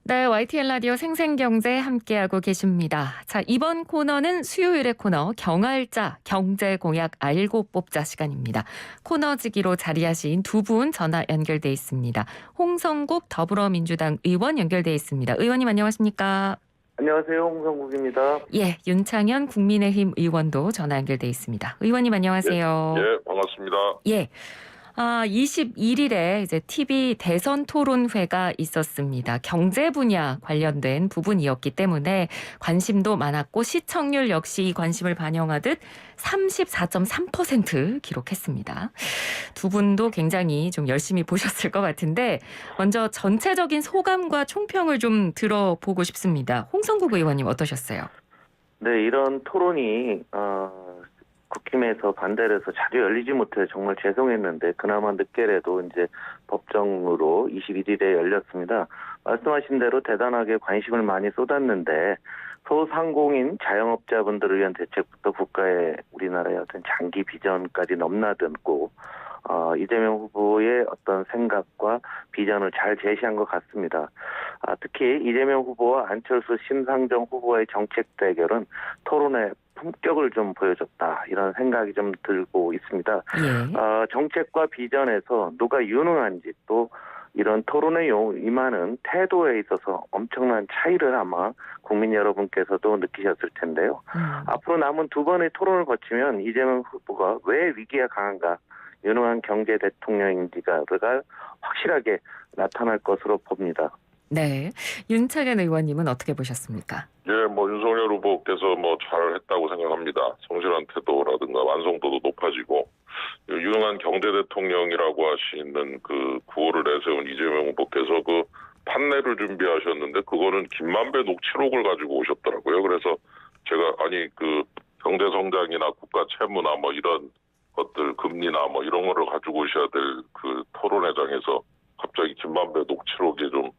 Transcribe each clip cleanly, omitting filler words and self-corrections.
네, YTN 라디오 생생경제 함께하고 계십니다. 자, 이번 코너는 수요일의 코너 경알자 경제 공약 알고 뽑자 시간입니다. 코너지기로 자리하신 두 분 전화 연결돼 있습니다. 홍성국 더불어민주당 의원 연결돼 있습니다. 의원님 안녕하십니까? 안녕하세요. 홍성국입니다. 예, 윤창현 국민의힘 의원도 전화 연결돼 있습니다. 의원님 안녕하세요. 반갑습니다. 예. 21일에 이제 TV 대선 토론회가 있었습니다. 경제 분야 관련된 부분이었기 때문에 관심도 많았고 시청률 역시 이 관심을 반영하듯 34.3% 기록했습니다. 두 분도 굉장히 좀 열심히 보셨을 것 같은데 먼저 전체적인 소감과 총평을 좀 들어보고 싶습니다. 홍성국 의원님 어떠셨어요? 네, 이런 토론이 국힘에서 반대를 해서 자주 열리지 못해 정말 죄송했는데 그나마 늦게라도 이제 법정으로 21일에 열렸습니다. 말씀하신 대로 대단하게 관심을 많이 쏟았는데 소상공인 자영업자분들을 위한 대책부터 국가의 우리나라의 어떤 장기 비전까지 넘나들고 이재명 후보의 어떤 생각과 비전을 잘 제시한 것 같습니다. 특히 이재명 후보와 안철수 심상정 후보의 정책 대결은 토론의 품격을 좀 보여줬다 이런 생각이 좀 들고 있습니다. 예. 정책과 비전에서 누가 유능한지 또 이런 토론에 임하는 태도에 있어서 엄청난 차이를 아마 국민 여러분께서도 느끼셨을 텐데요. 앞으로 남은 두 번의 토론을 거치면 이재명 후보가 왜 위기가 강한가 유능한 경제 대통령인지가 확실하게 나타날 것으로 봅니다. 네. 윤창현 의원님은 어떻게 보셨습니까? 윤석열 후보께서 잘했다고 생각합니다. 성실한 태도라든가 완성도도 높아지고 유능한 경제 대통령이라고 하시는 그 구호를 내세운 이재명 후보께서 그 판례를 준비하셨는데 그거는 김만배 녹취록을 가지고 오셨더라고요. 그래서 제가 그 경제 성장이나 국가 채무나 이런 것들 금리나 이런 거를 가지고 오셔야 될 그 토론회장에서 갑자기 김만배 녹취록에 좀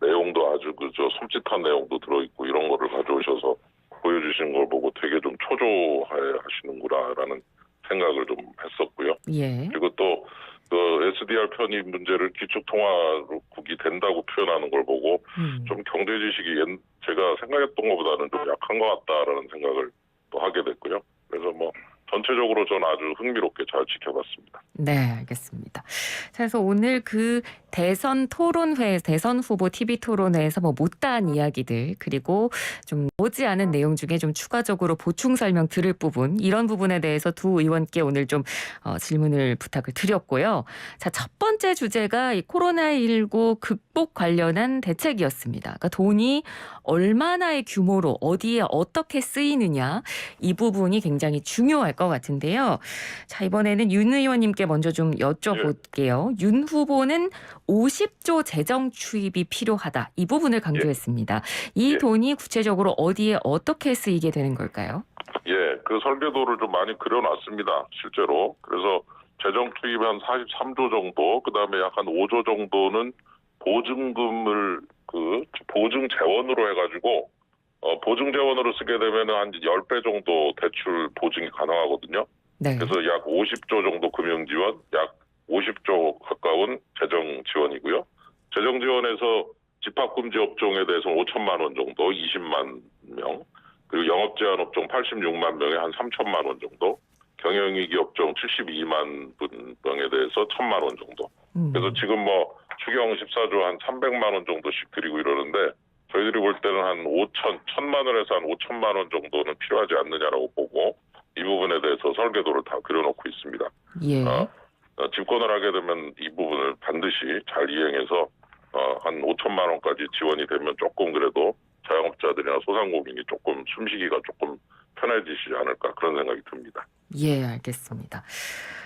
내용도 아주 섬찟한 내용도 들어있고 이런 거를 가져오셔서 보여주신 걸 보고 되게 좀 초조해 하시는구나라는 생각을 좀 했었고요. 예. 그리고 또 그 SDR 편입 문제를 기축통화국이 된다고 표현하는 걸 보고 좀 경제 지식이 제가 생각했던 것보다는 좀 약한 것 같다라는 생각을 또 하게 됐고요. 그래서 전체적으로 저는 아주 흥미롭게 잘 지켜봤습니다. 네, 알겠습니다. 그래서 오늘 그 대선 토론회, 대선 후보 TV 토론회에서 못다한 이야기들 그리고 좀 오지 않은 내용 중에 좀 추가적으로 보충 설명 들을 부분 이런 부분에 대해서 두 의원께 오늘 좀 질문을 부탁을 드렸고요. 자, 첫 번째 주제가 이 코로나19 극복 관련한 대책이었습니다. 그러니까 돈이 얼마나의 규모로 어디에 어떻게 쓰이느냐 이 부분이 굉장히 중요할 것 같은데요. 자, 이번에는 윤 의원님께 먼저 좀 여쭤볼게요. 윤 후보는 50조 재정 투입이 필요하다. 이 부분을 강조했습니다. 이 돈이 구체적으로 어디에 어떻게 쓰이게 되는 걸까요? 그 설계도를 좀 많이 그려놨습니다. 실제로. 그래서 재정 투입 한 43조 정도, 그다음에 약 한 5조 정도는 보증금을 보증 재원으로 해가지고 보증 재원으로 쓰게 되면 한 10배 정도 대출 보증이 가능하거든요. 네. 그래서 약 50조 정도 금융 지원, 약 50조 가까운 재정 지원이고요. 재정 지원에서 집합금지 업종에 대해서는 5천만 원 정도, 20만 명, 그리고 영업 제한 업종 86만 명에 한 3천만 원 정도, 경영위기 업종 72만 명에 대해서 1천만 원 정도. 그래서 지금 추경 14조 한 300만 원 정도씩 드리고 이러는데 저희들이 볼 때는 한 1천만 원에서 한 5천만 원 정도는 필요하지 않느냐라고 보고 이 부분에 대해서 설계도를 다 그려놓고 있습니다. 예. 집권을 하게 되면 이 부분을 반드시 잘 이행해서 한 5천만 원까지 지원이 되면 조금 그래도 자영업자들이나 소상공인이 조금 숨쉬기가 조금 편해지시지 않을까 그런 생각이 듭니다. 예, 알겠습니다.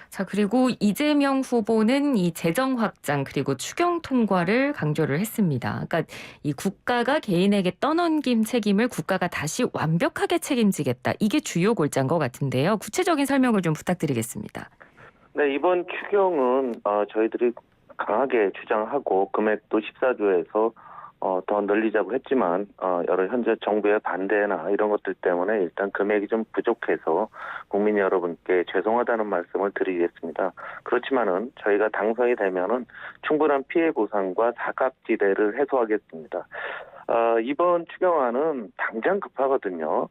자, 그리고 이재명 후보는 이 재정 확장 그리고 추경 통과를 강조를 했습니다. 그러니까 이 국가가 개인에게 떠넘긴 책임을 국가가 다시 완벽하게 책임지겠다. 이게 주요 골자인 것 같은데요. 구체적인 설명을 좀 부탁드리겠습니다. 네, 이번 추경은 저희들이 강하게 주장하고 금액도 14조에서 더 늘리자고 했지만 여러 현재 정부의 반대나 이런 것들 때문에 일단 금액이 좀 부족해서 국민 여러분께 죄송하다는 말씀을 드리겠습니다. 그렇지만은 저희가 당선이 되면은 충분한 피해 보상과 사각지대를 해소하겠습니다. 이번 추경안은 당장 급하거든요.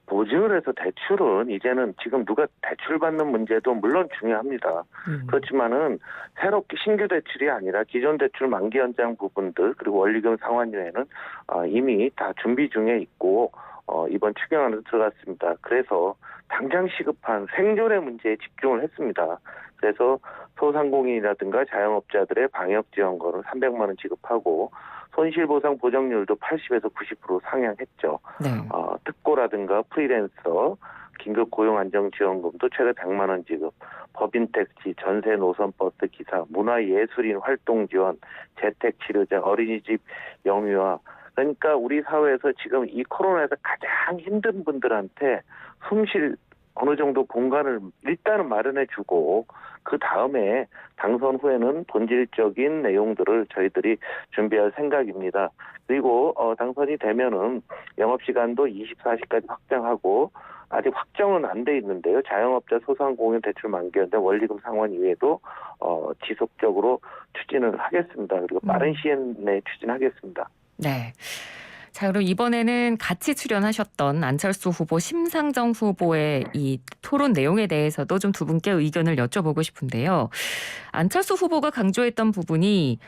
보증을 해서 대출은 이제는 지금 누가 대출 받는 문제도 물론 중요합니다. 그렇지만은 새롭게 신규 대출이 아니라 기존 대출 만기 연장 부분들 그리고 원리금 상환유예는 이미 다 준비 중에 있고 이번 추경안으로 들어갔습니다. 그래서 당장 시급한 생존의 문제에 집중을 했습니다. 그래서 소상공인이라든가 자영업자들의 방역 지원금을 300만 원 지급하고 손실보상 보정률도 80에서 90% 상향했죠. 네. 특고라든가 프리랜서, 긴급 고용안정지원금도 최대 100만 원 지급, 법인택시, 전세 노선버스 기사, 문화예술인 활동지원, 재택치료자, 어린이집 영유아. 그러니까 우리 사회에서 지금 이 코로나에서 가장 힘든 분들한테 숨쉴 어느 정도 공간을 일단은 마련해주고 그 다음에 당선 후에는 본질적인 내용들을 저희들이 준비할 생각입니다. 그리고 당선이 되면은 영업시간도 24시까지 확장하고 아직 확정은 안 돼 있는데요. 자영업자 소상공인 대출 만기연장 원리금 상환 이외에도 지속적으로 추진을 하겠습니다. 그리고 빠른 시일 내에 추진하겠습니다. 네. 자, 그럼 이번에는 같이 출연하셨던 안철수 후보, 심상정 후보의 이 토론 내용에 대해서도 좀 두 분께 의견을 여쭤보고 싶은데요. 안철수 후보가 강조했던 부분이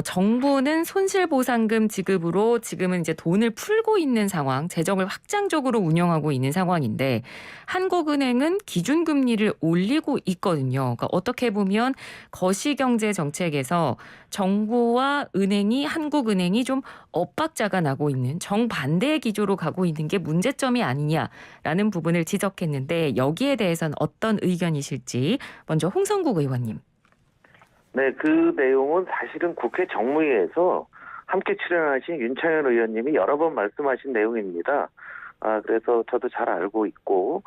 정부는 손실보상금 지급으로 지금은 이제 돈을 풀고 있는 상황, 재정을 확장적으로 운영하고 있는 상황인데 한국은행은 기준금리를 올리고 있거든요. 그러니까 어떻게 보면 거시경제 정책에서 정부와 은행이 한국은행이 좀 엇박자가 나고 있는 정반대의 기조로 가고 있는 게 문제점이 아니냐라는 부분을 지적했는데 여기에 대해서는 어떤 의견이실지 먼저 홍성국 의원님. 네, 그 내용은 사실은 국회 정무위에서 함께 출연하신 윤창현 의원님이 여러 번 말씀하신 내용입니다. 그래서 저도 잘 알고 있고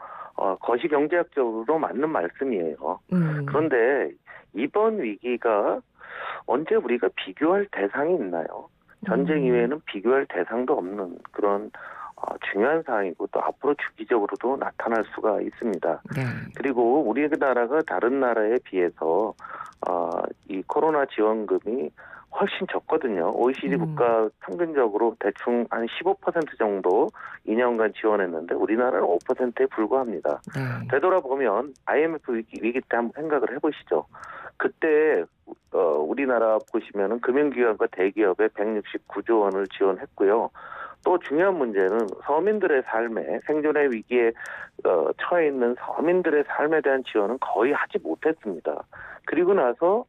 거시경제학적으로 맞는 말씀이에요. 그런데 이번 위기가 언제 우리가 비교할 대상이 있나요? 전쟁 이외에는 비교할 대상도 없는 그런 중요한 사항이고 또 앞으로 주기적으로도 나타날 수가 있습니다. 네. 그리고 우리나라가 다른 나라에 비해서 이 코로나 지원금이 훨씬 적거든요. OECD 국가 평균적으로 대충 한 15% 정도 2년간 지원했는데 우리나라는 5%에 불과합니다. 네. 되돌아보면 IMF 위기 때 한번 생각을 해보시죠. 그때 우리나라 보시면은 금융기관과 대기업에 169조 원을 지원했고요. 또 중요한 문제는 서민들의 삶에 생존의 위기에 처해 있는 서민들의 삶에 대한 지원은 거의 하지 못했습니다. 그리고 나서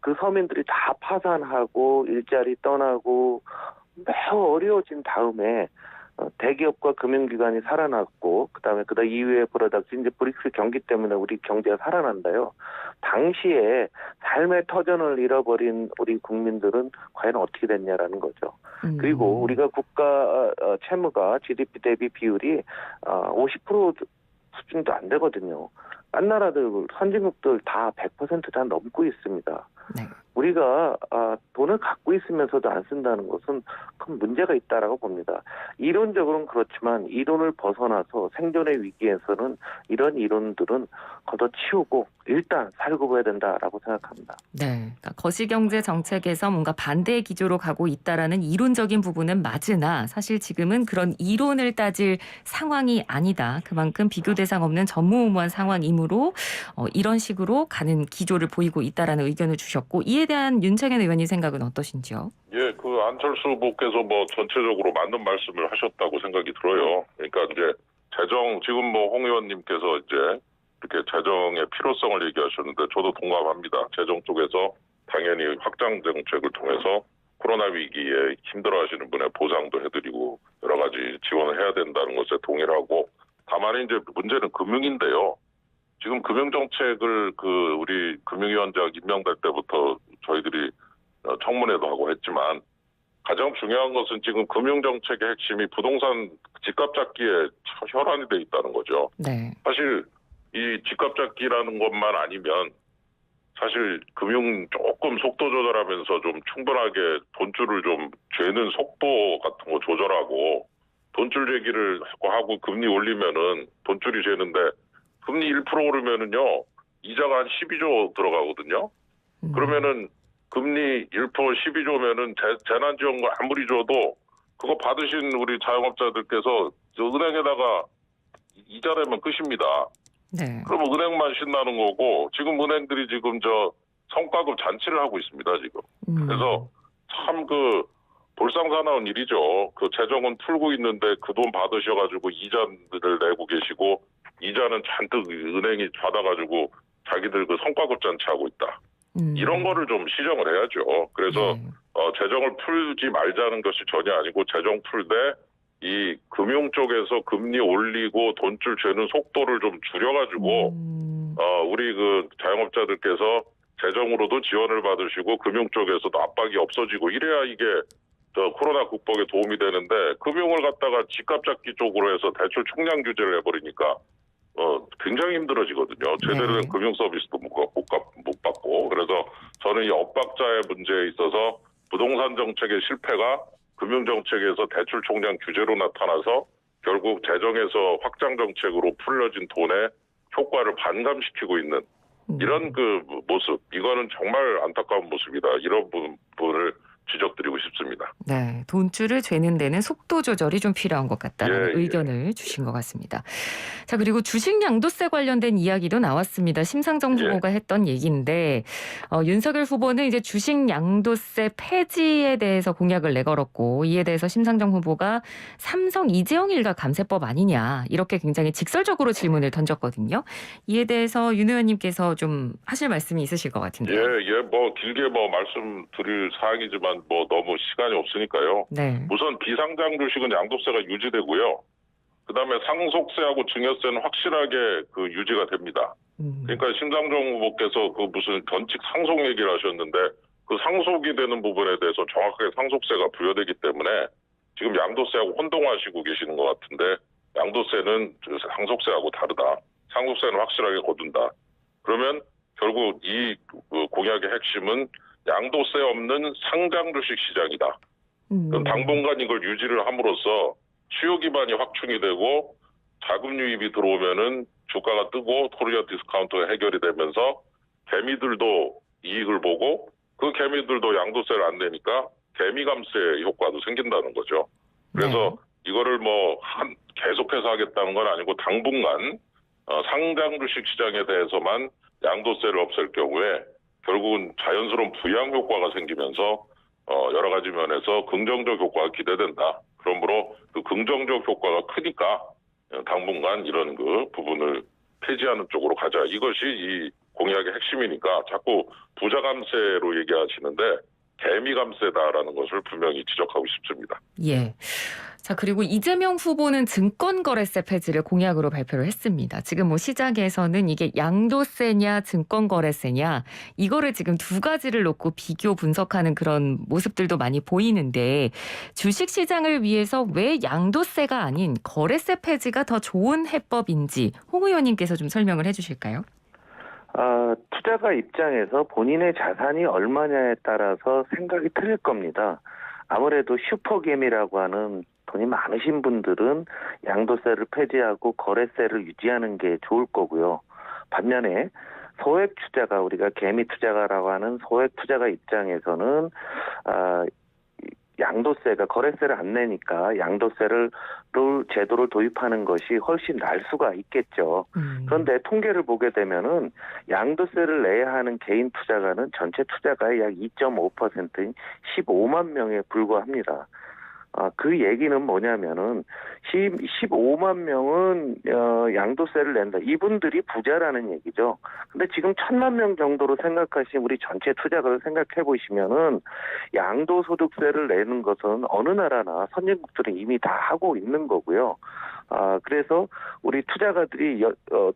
그 서민들이 다 파산하고 일자리 떠나고 매우 어려워진 다음에 대기업과 금융기관이 살아났고 그다음 이후에 벌어닥친 이제 브릭스 경기 때문에 우리 경제가 살아난다요. 당시에 삶의 터전을 잃어버린 우리 국민들은 과연 어떻게 됐냐라는 거죠. 그리고 우리가 국가 채무가 GDP 대비 비율이 50% 수준도 안 되거든요. 딴 나라들 선진국들 다 100% 다 넘고 있습니다. 네. 우리가 돈을 갖고 있으면서도 안 쓴다는 것은 큰 문제가 있다라고 봅니다. 이론적으로는 그렇지만 이론을 벗어나서 생존의 위기에서는 이런 이론들은 걷어치우고 일단 살고 봐야 된다라고 생각합니다. 네, 그러니까 거시경제 정책에서 뭔가 반대의 기조로 가고 있다라는 이론적인 부분은 맞으나 사실 지금은 그런 이론을 따질 상황이 아니다. 그만큼 비교 대상 없는 전무후무한 상황이므로 이런 식으로 가는 기조를 보이고 있다라는 의견을 주셨고 이에 대한 윤창현 의원님 생각은 어떠신지요? 예, 그 안철수 후보께서 뭐 전체적으로 맞는 말씀을 하셨다고 생각이 들어요. 그러니까 이제 지금 뭐 홍 의원님께서 이제 이렇게 재정의 필요성을 얘기하셨는데 저도 동감합니다. 재정 쪽에서 당연히 확장 정책을 통해서 코로나 위기에 힘들어하시는 분의 보상도 해드리고 여러 가지 지원을 해야 된다는 것에 동의하고 다만 이제 문제는 금융인데요. 지금 금융정책을 우리 금융위원장 임명될 때부터 저희들이 청문회도 하고 했지만 가장 중요한 것은 지금 금융정책의 핵심이 부동산 집값 잡기에 혈안이 돼 있다는 거죠. 네. 사실 이 집값 잡기라는 것만 아니면 사실 금융 조금 속도 조절하면서 좀 충분하게 돈줄을 좀 죄는 속도 같은 거 조절하고 돈줄 제기를 하고 금리 올리면은 돈줄이 죄는데 금리 1% 오르면은요 이자가 한 12조 들어가거든요. 그러면은 금리 1% 12조면은 재난지원금 아무리 줘도 그거 받으신 우리 자영업자들께서 저 은행에다가 이자 내면 끝입니다. 네. 그러면 은행만 신나는 거고 지금 은행들이 지금 저 성과급 잔치를 하고 있습니다 지금. 그래서 참 그 볼상사나운 일이죠. 그 재정은 풀고 있는데 그 돈 받으셔가지고 이자들을 내고 계시고 이자는 잔뜩 은행이 받아가지고 자기들 그 성과급 잔치하고 있다. 이런 거를 좀 시정을 해야죠. 그래서 재정을 풀지 말자는 것이 전혀 아니고 재정 풀되 이 금융 쪽에서 금리 올리고 돈줄 죄는 속도를 좀 줄여가지고 우리 그 자영업자들께서 재정으로도 지원을 받으시고 금융 쪽에서도 압박이 없어지고 이래야 이게 저 코로나 극복에 도움이 되는데 금융을 갖다가 집값 잡기 쪽으로 해서 대출 총량 규제를 해버리니까 굉장히 힘들어지거든요. 제대로 된 네. 금융 서비스도 못 받고 그래서 저는 이 엇박자의 문제에 있어서 부동산 정책의 실패가 금융 정책에서 대출 총량 규제로 나타나서 결국 재정에서 확장 정책으로 풀려진 돈의 효과를 반감시키고 있는 이런 그 모습 이거는 정말 안타까운 모습이다. 이런 부분을 지적드리고 싶습니다. 네, 돈줄을 죄는 데는 속도 조절이 좀 필요한 것 같다는 예. 의견을 주신 것 같습니다. 자, 그리고 주식 양도세 관련된 이야기도 나왔습니다. 심상정 후보가 했던 얘기인데 윤석열 후보는 이제 주식 양도세 폐지에 대해서 공약을 내걸었고 이에 대해서 심상정 후보가 삼성 이재용 일가 감세법 아니냐 이렇게 굉장히 직설적으로 질문을 던졌거든요. 이에 대해서 윤 의원님께서 좀 하실 말씀이 있으실 것 같은데요. 뭐 길게 뭐 말씀드릴 사항이지만 뭐 너무 시간이 없으니까요. 네. 우선 비상장 주식은 양도세가 유지되고요. 그다음에 상속세하고 증여세는 확실하게 그 유지가 됩니다. 그러니까 심상정 후보께서 그 무슨 견칙 상속 얘기를 하셨는데 그 상속이 되는 부분에 대해서 정확하게 상속세가 부여되기 때문에 지금 양도세하고 혼동하시고 계시는 것 같은데 양도세는 상속세하고 다르다. 상속세는 확실하게 거둔다. 그러면 결국 이 공약의 핵심은 양도세 없는 상장 주식 시장이다. 그럼 당분간 이걸 유지를 함으로써 수요 기반이 확충이 되고 자금 유입이 들어오면은 주가가 뜨고 코리아 디스카운트가 해결이 되면서 개미들도 이익을 보고 그 개미들도 양도세를 안 내니까 개미 감세 효과도 생긴다는 거죠. 그래서 이거를 뭐 계속해서 하겠다는 건 아니고 당분간 상장 주식 시장에 대해서만 양도세를 없앨 경우에 결국은 자연스러운 부양 효과가 생기면서 여러 가지 면에서 긍정적 효과가 기대된다. 그러므로 그 긍정적 효과가 크니까 당분간 이런 그 부분을 폐지하는 쪽으로 가자. 이것이 이 공약의 핵심이니까 자꾸 부자 감세로 얘기하시는데 개미 감세다라는 것을 분명히 지적하고 싶습니다. 예. 자, 그리고 이재명 후보는 증권거래세 폐지를 공약으로 발표를 했습니다. 지금 뭐 시장에서는 이게 양도세냐 증권거래세냐 이거를 지금 두 가지를 놓고 비교 분석하는 그런 모습들도 많이 보이는데 주식시장을 위해서 왜 양도세가 아닌 거래세 폐지가 더 좋은 해법인지 홍 의원님께서 좀 설명을 해주실까요? 투자가 입장에서 본인의 자산이 얼마냐에 따라서 생각이 틀릴 겁니다. 아무래도 슈퍼개미라고 하는 돈이 많으신 분들은 양도세를 폐지하고 거래세를 유지하는 게 좋을 거고요. 반면에 소액 투자가 우리가 개미 투자가라고 하는 소액 투자가 입장에서는 양도세가 거래세를 안 내니까 양도세를 제도를 도입하는 것이 훨씬 날 수가 있겠죠. 그런데 통계를 보게 되면은 양도세를 내야 하는 개인 투자가는 전체 투자가의 약 2.5%인 15만 명에 불과합니다. 그 얘기는 뭐냐면은 15만 명은 양도세를 낸다. 이분들이 부자라는 얘기죠. 근데 지금 1,000만 명 정도로 생각하신 우리 전체 투자가를 생각해 보시면은 양도소득세를 내는 것은 어느 나라나 선진국들은 이미 다 하고 있는 거고요. 그래서 우리 투자가들이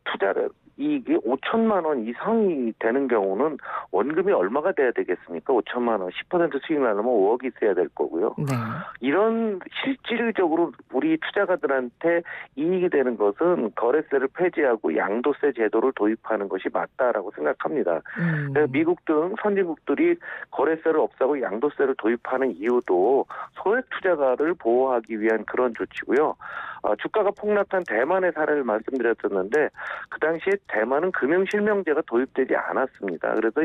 투자를 이익이 5천만 원 이상이 되는 경우는 원금이 얼마가 돼야 되겠습니까? 5천만 원, 10% 수익 나려면 5억이 있어야 될 거고요. 네. 이런 실질적으로 우리 투자가들한테 이익이 되는 것은 거래세를 폐지하고 양도세 제도를 도입하는 것이 맞다라고 생각합니다. 그래서 미국 등 선진국들이 거래세를 없애고 양도세를 도입하는 이유도 소액 투자가를 보호하기 위한 그런 조치고요. 주가가 폭락한 대만의 사례를 말씀드렸었는데 그 당시에 대만은 금융실명제가 도입되지 않았습니다. 그래서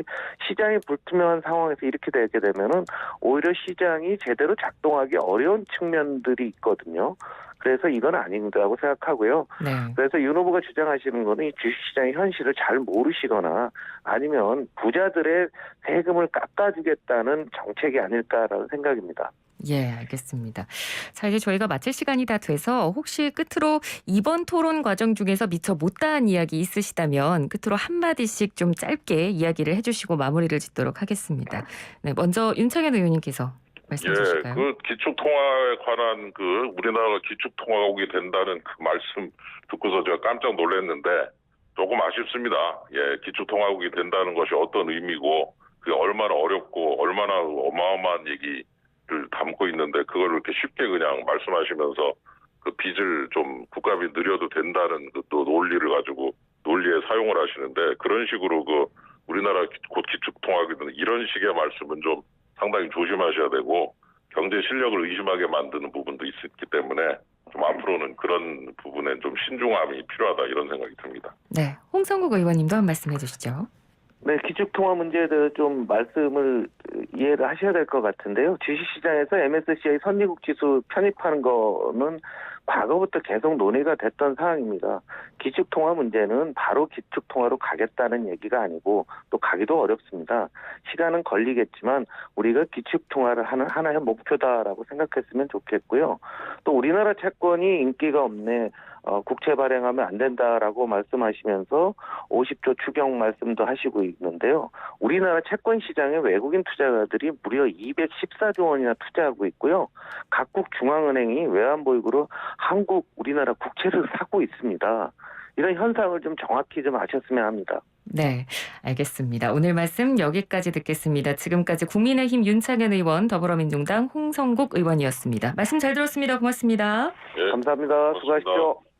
시장이 불투명한 상황에서 이렇게 되게 되면은 오히려 시장이 제대로 작동하기 어려운 측면들이 있거든요. 그래서 이건 아닌다고 생각하고요. 네. 그래서 윤 후보가 주장하시는 거는 이 주식시장의 현실을 잘 모르시거나 아니면 부자들의 세금을 깎아주겠다는 정책이 아닐까라는 생각입니다. 예, 알겠습니다. 자, 이제 저희가 마칠 시간이 다 돼서 혹시 끝으로 이번 토론 과정 중에서 미처 못다한 이야기 있으시다면 끝으로 한마디씩 좀 짧게 이야기를 해주시고 마무리를 짓도록 하겠습니다. 네, 먼저 윤창현 의원님께서 말씀해 주실까요? 그 기축통화에 관한 그 우리나라가 기축통화국이 된다는 그 말씀 듣고서 제가 깜짝 놀랐는데 조금 아쉽습니다. 예, 기축통화국이 된다는 것이 어떤 의미고 그게 얼마나 어렵고 얼마나 어마어마한 얘기를 담고 있는데 그걸 이렇게 쉽게 그냥 말씀하시면서 그 빚을 좀 국가비 늘려도 된다는 그 또 논리를 가지고 논리에 사용을 하시는데 그런 식으로 그 우리나라 곧 기축통화국이 되는 이런 식의 말씀은 좀 상당히 조심하셔야 되고 경제 실력을 의심하게 만드는 부분도 있기 때문에 좀 앞으로는 그런 부분에 좀 신중함이 필요하다 이런 생각이 듭니다. 네, 홍성국 의원님도 한 말씀 해주시죠. 네, 기축통화 문제에 대해서 좀 말씀을 이해를 하셔야 될 것 같은데요. 주식시장에서 MSCI 선진국 지수 편입하는 거는 과거부터 계속 논의가 됐던 사항입니다. 기축통화 문제는 바로 기축통화로 가겠다는 얘기가 아니고 또 가기도 어렵습니다. 시간은 걸리겠지만 우리가 기축통화를 하는 하나의 목표다라고 생각했으면 좋겠고요. 또 우리나라 채권이 인기가 없네. 국채 발행하면 안 된다라고 말씀하시면서 50조 추경 말씀도 하시고 있는데요. 우리나라 채권 시장에 외국인 투자자들이 무려 214조 원이나 투자하고 있고요. 각국 중앙은행이 외환보유고로 우리나라 국채를 사고 있습니다. 이런 현상을 좀 정확히 좀 아셨으면 합니다. 네, 알겠습니다. 오늘 말씀 여기까지 듣겠습니다. 지금까지 국민의힘 윤창현 의원, 더불어민주당 홍성국 의원이었습니다. 말씀 잘 들었습니다. 고맙습니다. 예, 감사합니다. 고맙습니다. 수고하십시오.